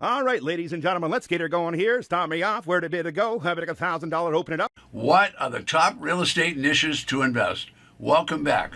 All right, ladies and gentlemen, let's get her going here. Start me off. Where to bid to go? Have it like $1,000. Open it up. What are the top real estate niches to invest? Welcome back.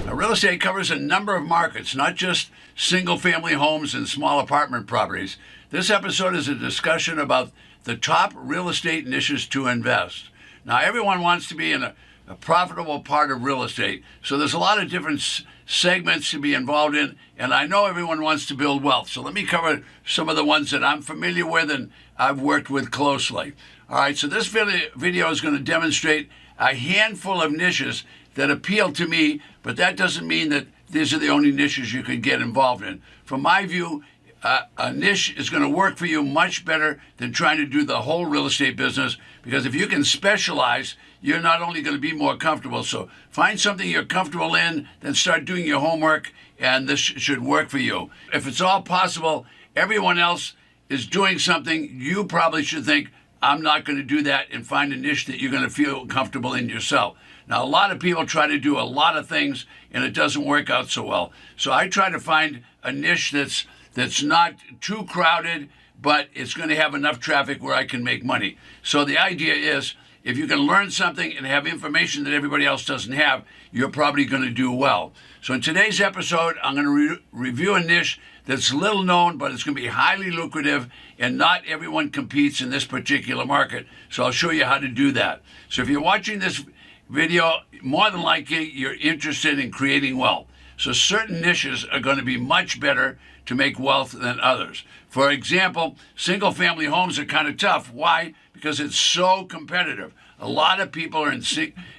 Now, real estate covers a number of markets, not just single-family homes and small apartment properties. This episode is a discussion about the top real estate niches to invest. Now, everyone wants to be in a profitable part of real estate. So there's a lot of different segments to be involved in, and I know everyone wants to build wealth. So let me cover some of the ones that I'm familiar with and I've worked with closely. All right, so this video is going to demonstrate a handful of niches that appeal to me, but that doesn't mean that these are the only niches you could get involved in. From my view, a niche is going to work for you much better than trying to do the whole real estate business, because if you can specialize, you're not only going to be more comfortable. So find something you're comfortable in, then start doing your homework, and this should work for you. If it's all possible, everyone else is doing something, you probably should think, I'm not going to do that, and find a niche that you're going to feel comfortable in yourself. Now, a lot of people try to do a lot of things, and it doesn't work out so well. So I try to find a niche that's not too crowded, but it's going to have enough traffic where I can make money. So the idea is, if you can learn something and have information that everybody else doesn't have, you're probably going to do well. So in today's episode, I'm going to review a niche that's little known, but it's going to be highly lucrative, and not everyone competes in this particular market. So I'll show you how to do that. So if you're watching this video, more than likely you're interested in creating wealth. So certain niches are going to be much better to make wealth than others. For example, single-family homes are kind of tough. Why? Because it's so competitive. A lot of people are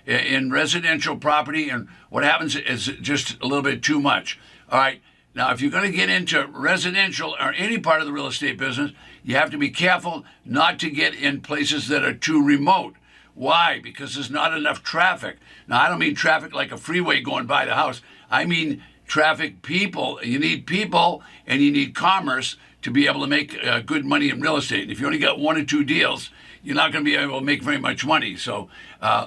in residential property, and what happens is just a little bit too much. All right. Now, if you're going to get into residential or any part of the real estate business, you have to be careful not to get in places that are too remote. Why? Because there's not enough traffic. Now, I don't mean traffic like a freeway going by the house. I mean traffic, people. You need people and you need commerce to be able to make good money in real estate. If you only got one or two deals, you're not going to be able to make very much money. So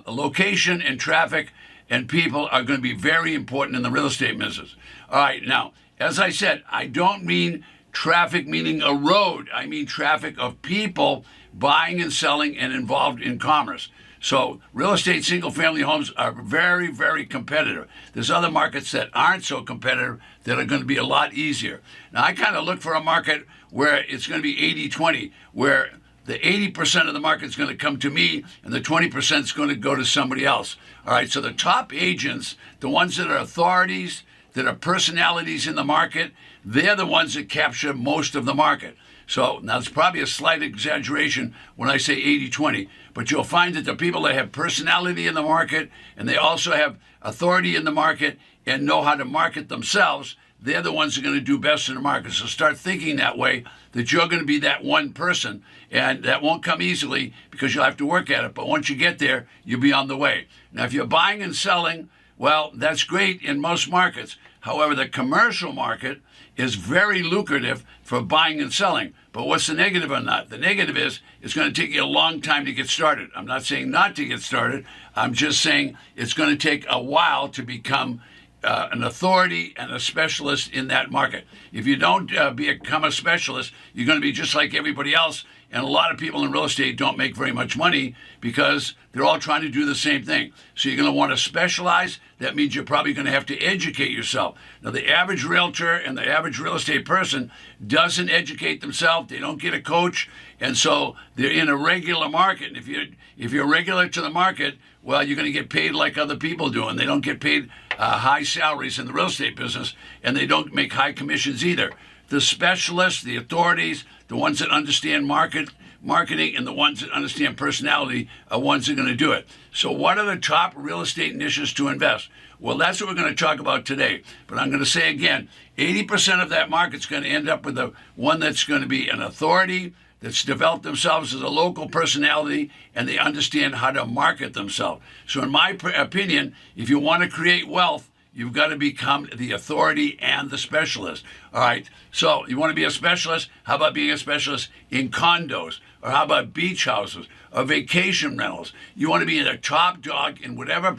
location and traffic and people are going to be very important in the real estate business. All right, now, as I said, I don't mean traffic meaning a road. I mean traffic of people buying and selling and involved in commerce. So real estate single-family homes are very, very competitive. There's other markets that aren't so competitive that are going to be a lot easier. Now, I kind of look for a market where it's going to be 80-20, where the 80% of the market is going to come to me and the 20% is going to go to somebody else. All right, so the top agents, the ones that are authorities, that are personalities in the market, they're the ones that capture most of the market. So now it's probably a slight exaggeration when I say 80-20, but you'll find that the people that have personality in the market and they also have authority in the market and know how to market themselves, they're the ones that are going to do best in the market. So start thinking that way, that you're going to be that one person, and that won't come easily because you'll have to work at it. But once you get there, you'll be on the way. Now, if you're buying and selling, well, that's great in most markets. However, the commercial market is very lucrative for buying and selling. But what's the negative on that? The negative is it's going to take you a long time to get started. I'm not saying not to get started. I'm just saying it's going to take a while to become an authority and a specialist in that market. If you don't become a specialist, you're going to be just like everybody else. And a lot of people in real estate don't make very much money because they're all trying to do the same thing. So you're going to want to specialize. That means you're probably going to have to educate yourself. Now, the average realtor and the average real estate person doesn't educate themselves. They don't get a coach. And so they're in a regular market. And if you're regular to the market, well, you're going to get paid like other people do. And they don't get paid high salaries in the real estate business. And they don't make high commissions either. The specialists, the authorities, the ones that understand marketing, and the ones that understand personality are ones that are going to do it. So what are the top real estate niches to invest? Well, that's what we're going to talk about today. But I'm going to say again, 80% of that market's going to end up with the one that's going to be an authority, that's developed themselves as a local personality, and they understand how to market themselves. So in my opinion, if you want to create wealth, you've got to become the authority and the specialist. All right, so you want to be a specialist? How about being a specialist in condos? Or how about beach houses or vacation rentals? You want to be the top dog in whatever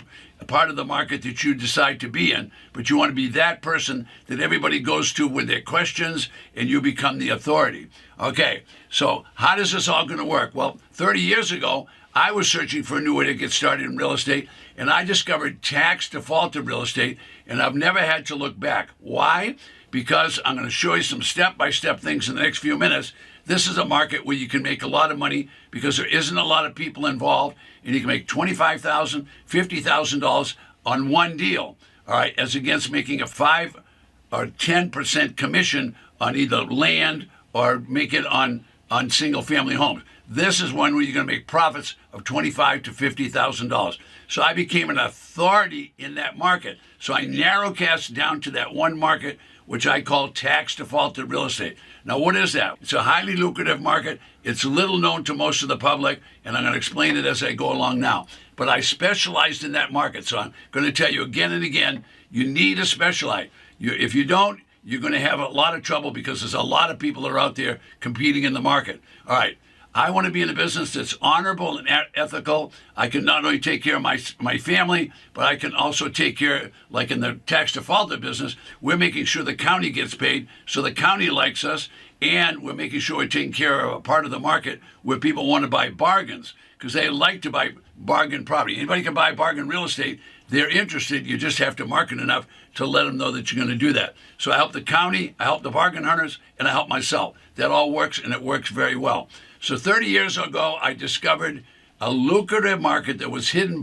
part of the market that you decide to be in, but you want to be that person that everybody goes to with their questions and you become the authority. Okay, so how does this all going to work? Well, 30 years ago, I was searching for a new way to get started in real estate, and I discovered tax defaulted real estate, and I've never had to look back. Why? Because I'm going to show you some step-by-step things in the next few minutes. This is a market where you can make a lot of money because there isn't a lot of people involved, and you can make $25,000, $50,000 on one deal, all right, as against making a 5 or 10% commission on either land or make it on single-family homes. This is one where you're going to make profits of $25,000 to $50,000. So I became an authority in that market. So I narrowcast down to that one market, which I call tax defaulted real estate. Now, what is that? It's a highly lucrative market. It's little known to most of the public, and I'm going to explain it as I go along now. But I specialized in that market, so I'm going to tell you again and again, you need to specialize. If you don't, you're going to have a lot of trouble because there's a lot of people that are out there competing in the market. All right. I want to be in a business that's honorable and ethical. I can not only take care of my family, but I can also take care, like in the tax defaulted business, we're making sure the county gets paid, so the county likes us, and we're making sure we're taking care of a part of the market where people want to buy bargains, because they like to buy bargain property. Anybody can buy bargain real estate. They're interested. You just have to market enough to let them know that you're going to do that. So I help the county, I help the bargain hunters, and I help myself. That all works, and it works very well. So 30 years ago, I discovered a lucrative market that was hidden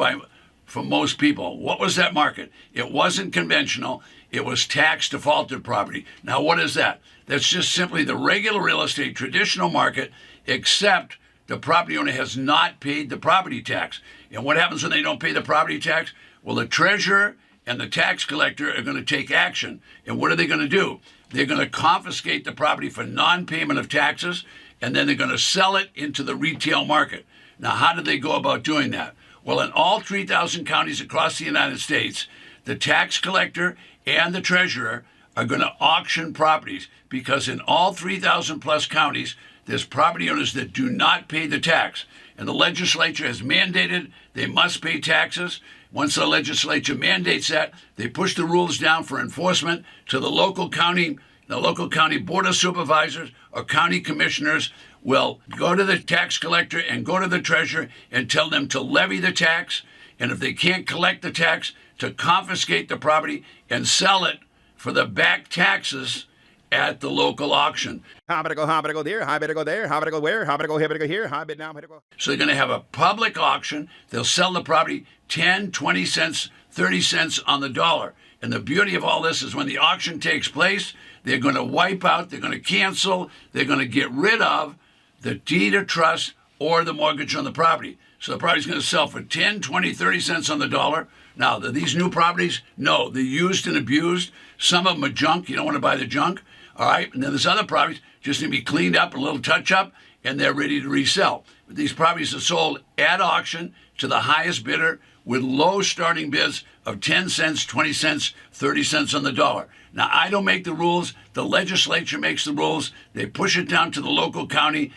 from most people. What was that market? It wasn't conventional. It was tax defaulted property. Now, what is that? That's just simply the regular real estate traditional market, except the property owner has not paid the property tax. And what happens when they don't pay the property tax? Well, the treasurer and the tax collector are going to take action. And what are they going to do? They're going to confiscate the property for non-payment of taxes, and then they're going to sell it into the retail market. Now, how do they go about doing that? Well, in all 3,000 counties across the United States, the tax collector and the treasurer are going to auction properties, because in all 3,000 plus counties, there's property owners that do not pay the tax. And the legislature has mandated they must pay taxes. Once the legislature mandates that, they push the rules down for enforcement to the local county. The local county board of supervisors or county commissioners will go to the tax collector and go to the treasurer and tell them to levy the tax. And if they can't collect the tax, to confiscate the property and sell it for the back taxes at the local auction. How better go there, how better go there, how better go where, how better go here, how better now, how better go. So they're going to have a public auction. They'll sell the property 10, 20 cents, 30 cents on the dollar. And the beauty of all this is when the auction takes place, they're going to wipe out, they're going to cancel, they're going to get rid of the deed of trust or the mortgage on the property. So the property's going to sell for 10, 20, 30 cents on the dollar. Now, are these new properties? No, they're used and abused. Some of them are junk. You don't want to buy the junk. All right. And then there's other properties just need to be cleaned up, a little touch up, and they're ready to resell. But these properties are sold at auction to the highest bidder with low starting bids of 10 cents, 20 cents, 30 cents on the dollar. Now, I don't make the rules. The legislature makes the rules. They push it down to the local county,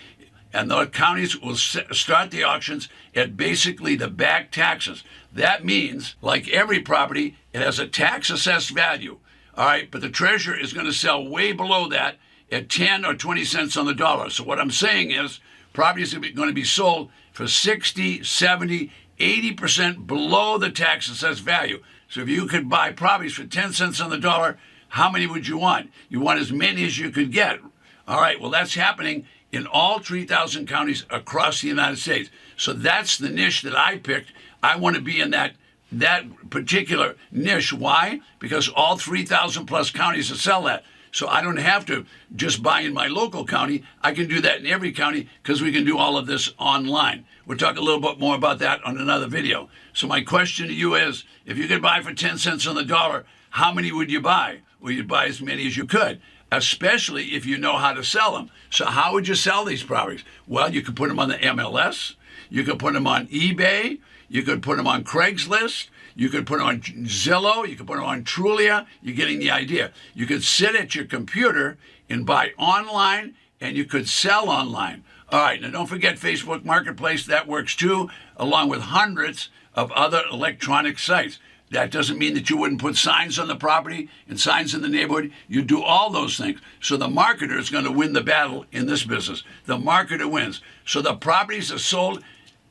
and the counties will start the auctions at basically the back taxes. That means, like every property, it has a tax assessed value. All right, but the treasurer is going to sell way below that at 10 or 20 cents on the dollar. So what I'm saying is properties are going to be sold for 60, 70, 80% below the tax assessed value. So if you could buy properties for 10 cents on the dollar, how many would you want? You want as many as you could get. All right, well, that's happening in all 3,000 counties across the United States. So that's the niche that I picked. I want to be in that particular niche. Why? Because all 3,000 plus counties will sell that. So I don't have to just buy in my local county. I can do that in every county because we can do all of this online. We'll talk a little bit more about that on another video. So my question to you is, if you could buy for 10 cents on the dollar, how many would you buy? Well, you'd buy as many as you could, especially if you know how to sell them. So how would you sell these properties? Well, you could put them on the MLS. You could put them on eBay. You could put them on Craigslist. You could put them on Zillow. You could put them on Trulia. You're getting the idea. You could sit at your computer and buy online, and you could sell online. All right, now don't forget Facebook Marketplace. That works too, along with hundreds of other electronic sites. That doesn't mean that you wouldn't put signs on the property and signs in the neighborhood. You do all those things. So the marketer is going to win the battle in this business. The marketer wins. So the properties are sold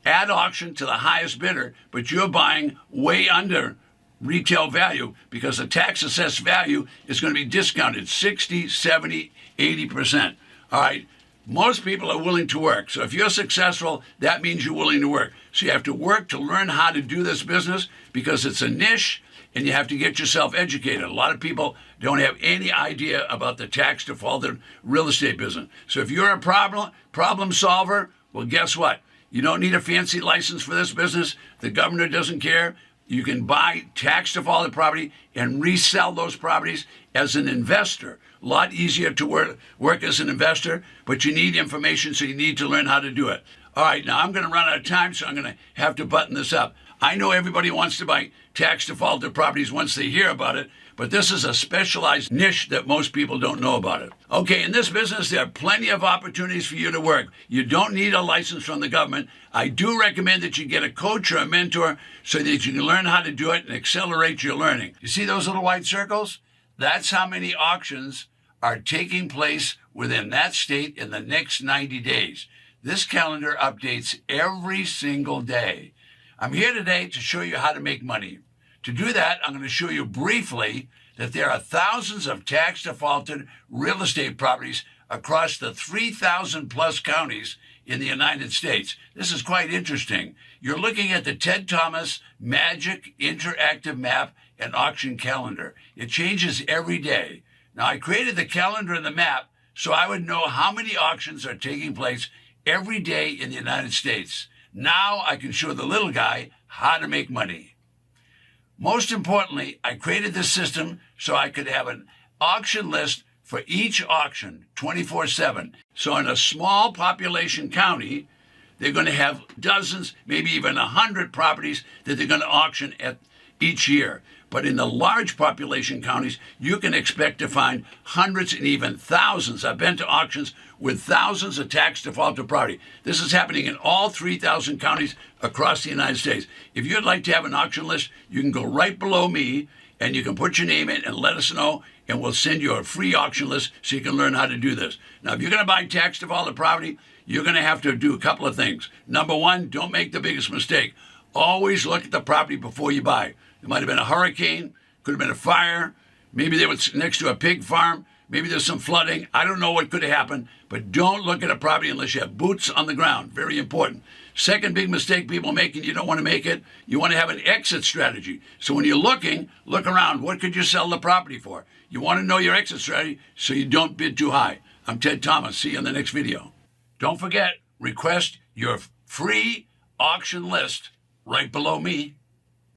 at auction to the highest bidder, but you're buying way under retail value because the tax assessed value is going to be discounted 60, 70, 80%. All right. Most people are willing to work. So if you're successful, that means you're willing to work. So you have to work to learn how to do this business because it's a niche and you have to get yourself educated. A lot of people don't have any idea about the tax defaulted real estate business. So if you're a problem solver, well, guess what? You don't need a fancy license for this business. The governor doesn't care. You can buy tax defaulted property and resell those properties as an investor. A lot easier to work as an investor, but you need information, so you need to learn how to do it. All right, now I'm going to run out of time, so I'm going to have to button this up. I know everybody wants to buy tax defaulted properties once they hear about it, but this is a specialized niche that most people don't know about it. Okay, in this business, there are plenty of opportunities for you to work. You don't need a license from the government. I do recommend that you get a coach or a mentor so that you can learn how to do it and accelerate your learning. You see those little white circles? That's how many auctions are taking place within that state in the next 90 days. This calendar updates every single day. I'm here today to show you how to make money. To do that, I'm going to show you briefly that there are thousands of tax defaulted real estate properties across the 3,000 plus counties in the United States. This is quite interesting. You're looking at the Ted Thomas Magic Interactive Map and Auction Calendar. It changes every day. Now, I created the calendar and the map so I would know how many auctions are taking place every day in the United States. Now I can show the little guy how to make money. Most importantly, I created this system so I could have an auction list for each auction 24/7. So in a small population county, they're going to have dozens, maybe even 100 properties that they're going to auction at each year. But in the large population counties, you can expect to find hundreds and even thousands. I've been to auctions with thousands of tax defaulted property. This is happening in all 3,000 counties across the United States. If you'd like to have an auction list, you can go right below me and you can put your name in and let us know, and we'll send you a free auction list so you can learn how to do this. Now, if you're going to buy tax defaulted property, you're going to have to do a couple of things. Number one, don't make the biggest mistake. Always look at the property before you buy. There might have been a hurricane, could have been a fire, maybe they were next to a pig farm, maybe there's some flooding. I don't know what could have happened, but don't look at a property unless you have boots on the ground. Very important. Second big mistake people make, and you don't want to make it, you want to have an exit strategy. So when you're looking, look around. What could you sell the property for? You want to know your exit strategy so you don't bid too high. I'm Ted Thomas. See you in the next video. Don't forget, request your free auction list right below me.